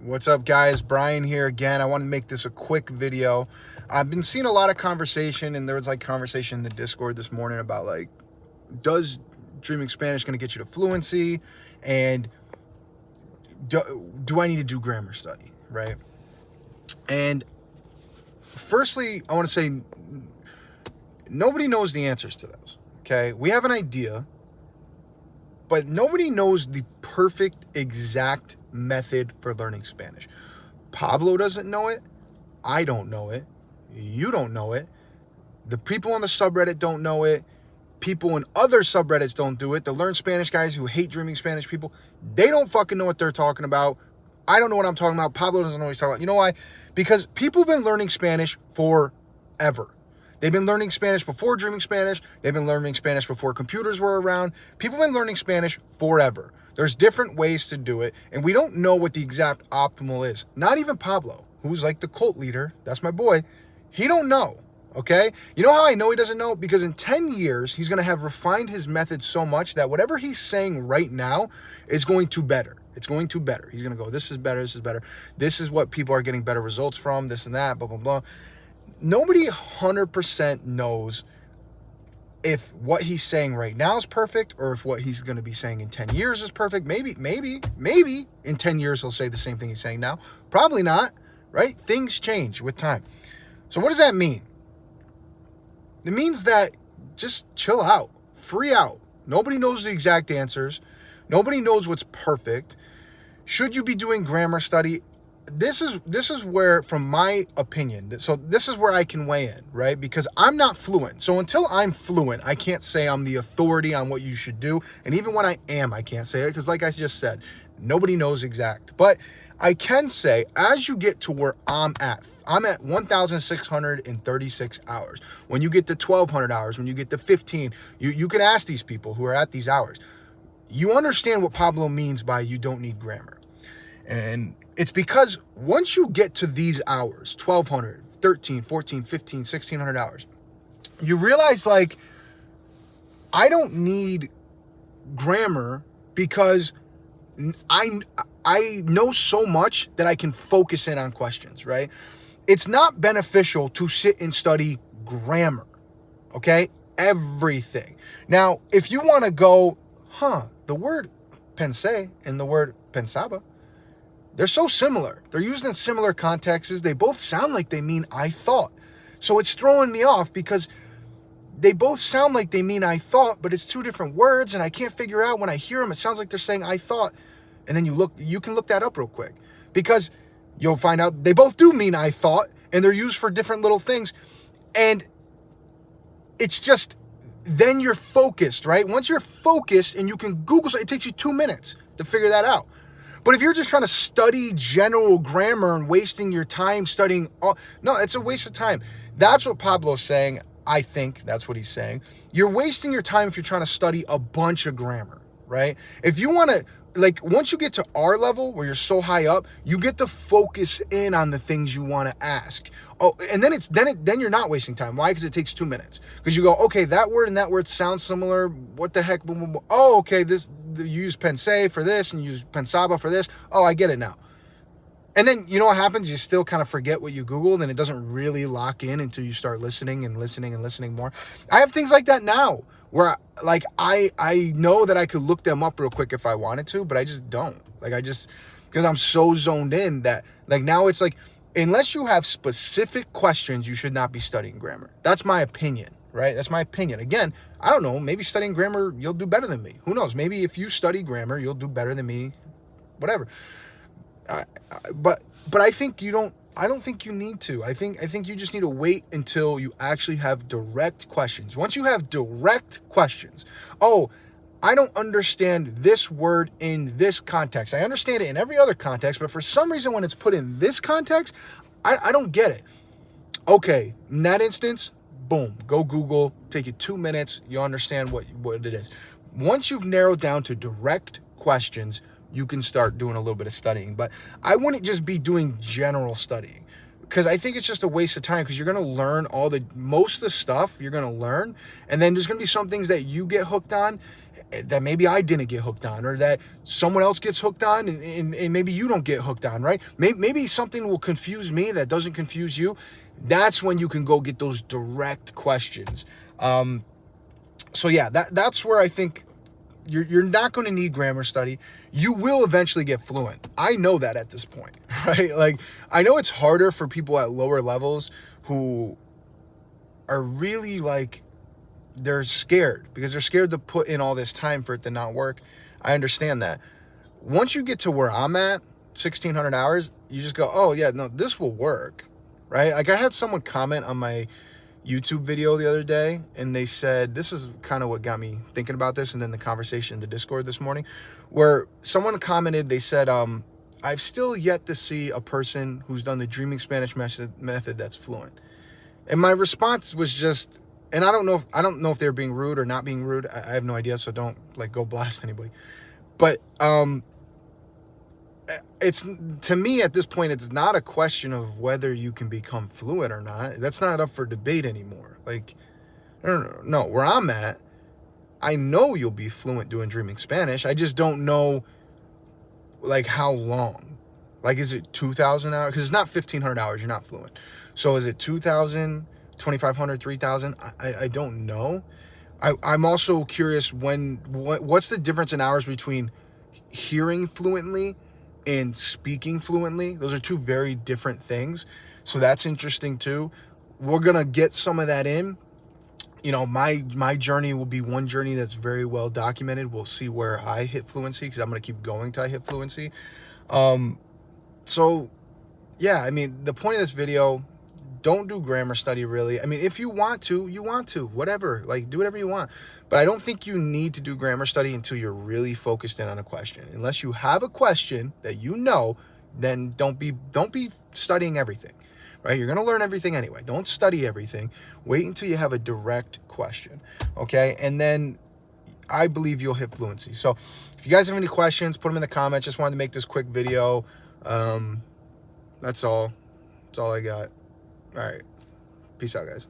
What's up, guys? Brian here again. I want to make this a quick video. I've been seeing a lot of conversation, and there was conversation in the Discord this morning about does Dreaming Spanish going to get you to fluency, and do I need to do grammar study, right? And firstly, I want to say nobody knows the answers to those. Okay, we have an idea, but nobody knows the perfect, exact method for learning Spanish. Pablo doesn't know it. I don't know it. You don't know it. The people on the subreddit don't know it. People in other subreddits don't do it. The Learn Spanish guys who hate Dreaming Spanish people, they don't fucking know what they're talking about. I don't know what I'm talking about. Pablo doesn't know what he's talking about. You know why? Because people have been learning Spanish forever. They've been learning Spanish before Dreaming Spanish. They've been learning Spanish before computers were around. People have been learning Spanish forever. There's different ways to do it, and we don't know what the exact optimal is. Not even Pablo, who's like the cult leader. That's my boy. He don't know, okay? You know how I know he doesn't know? Because in 10 years, he's going to have refined his method so much that whatever he's saying right now is going to better. It's going to better. He's going to go, this is better, this is better. This is what people are getting better results from, this and that, blah, blah, blah. Nobody 100% knows if what he's saying right now is perfect or if what he's going to be saying in 10 years is perfect. Maybe in 10 years he'll say the same thing he's saying now. Probably not, right? Things change with time. So what does that mean? It means that just chill out, free out. Nobody knows the exact answers. Nobody knows what's perfect. Should you be doing grammar study? This is where, from my opinion, so this is where I can weigh in, right? Because I'm not fluent. So until I'm fluent, I can't say I'm the authority on what you should do. And even when I am, I can't say it because, like I just said, nobody knows exact. But I can say, as you get to where I'm at 1,636 hours. When you get to 1,200 hours, when you get to 15, you can ask these people who are at these hours. You understand what Pablo means by you don't need grammar. And it's because once you get to these hours, 1,200, 13, 14, 15, 1,600 hours, you realize I don't need grammar because I know so much that I can focus in on questions, right? It's not beneficial to sit and study grammar, okay? Everything. Now, if you want to go, the word pensé and the word pensaba, they're so similar. They're used in similar contexts. They both sound like they mean I thought. So it's throwing me off because they both sound like they mean I thought, but it's two different words, and I can't figure out when I hear them. It sounds like they're saying I thought. And then you can look that up real quick because you'll find out they both do mean I thought, and they're used for different little things. And it's just, then you're focused, right? Once you're focused and you can Google, it takes you 2 minutes to figure that out. But if you're just trying to study general grammar and wasting your time studying, no, it's a waste of time. That's what Pablo's saying. I think that's what he's saying. You're wasting your time if you're trying to study a bunch of grammar, right? If you want to, once you get to our level where you're so high up, you get to focus in on the things you want to ask. Oh, and then then you're not wasting time. Why? Because it takes 2 minutes. Because you go, okay, that word and that word sound similar. What the heck? Boom, boom, boom. Oh, okay, you use pensé for this and you use pensaba for this. Oh, I get it now. And then you know what happens? You still kind of forget what you Googled, and it doesn't really lock in until you start listening and listening and listening more. I have things like that now where I know that I could look them up real quick if I wanted to, but I just don't. Because I'm so zoned in that now it's unless you have specific questions, you should not be studying grammar. That's my opinion, right? That's my opinion. Again, I don't know. Maybe studying grammar, you'll do better than me. Who knows? Maybe if you study grammar, you'll do better than me. Whatever. But I think you don't. I don't think you need to. I think you just need to wait until you actually have direct questions. Once you have direct questions, I don't understand this word in this context. I understand it in every other context, but for some reason when it's put in this context, I don't get it. Okay, in that instance, boom, go Google, take you 2 minutes, you understand what it is. Once you've narrowed down to direct questions, you can start doing a little bit of studying. But I wouldn't just be doing general studying because I think it's just a waste of time because you're going to learn most of the stuff you're going to learn. And then there's going to be some things that you get hooked on that maybe I didn't get hooked on, or that someone else gets hooked on, and maybe you don't get hooked on, right? Maybe something will confuse me that doesn't confuse you. That's when you can go get those direct questions. So yeah, that's where I think you're not going to need grammar study. You will eventually get fluent. I know that at this point, right? Like, I know it's harder for people at lower levels who are really like, they're scared because they're scared to put in all this time for it to not work. I understand that. Once you get to where I'm at, 1,600 hours, you just go, oh yeah, no, this will work, right? Like, I had someone comment on my YouTube video the other day, and they said, this is kind of what got me thinking about this, and then the conversation in the Discord this morning, where someone commented, they said, I've still yet to see a person who's done the Dreaming Spanish method that's fluent. And my response was just, and I don't know if they're being rude or not being rude. I have no idea, so don't like go blast anybody. But it's, to me at this point, it's not a question of whether you can become fluent or not. That's not up for debate anymore. Like, no. Where I'm at, I know you'll be fluent doing Dreaming Spanish. I just don't know, like, how long. Like, is it 2,000 hours? Because it's not 1,500 hours. You're not fluent. So is it 2,000, 2,500, 3,000? I don't know. I'm also curious what's the difference in hours between hearing fluently and speaking fluently. Those are two very different things. So that's interesting too. We're going to get some of that in. You know, my journey will be one journey that's very well documented. We'll see where I hit fluency, because I'm going to keep going till I hit fluency. So yeah, I mean, the point of this video, don't do grammar study, really. I mean, if you want to, whatever, like, do whatever you want. But I don't think you need to do grammar study until you're really focused in on a question. Unless you have a question that you know, then don't be studying everything, right? You're going to learn everything anyway. Don't study everything. Wait until you have a direct question, okay? And then I believe you'll hit fluency. So if you guys have any questions, put them in the comments. Just wanted to make this quick video. That's all. That's all I got. All right. Peace out, guys.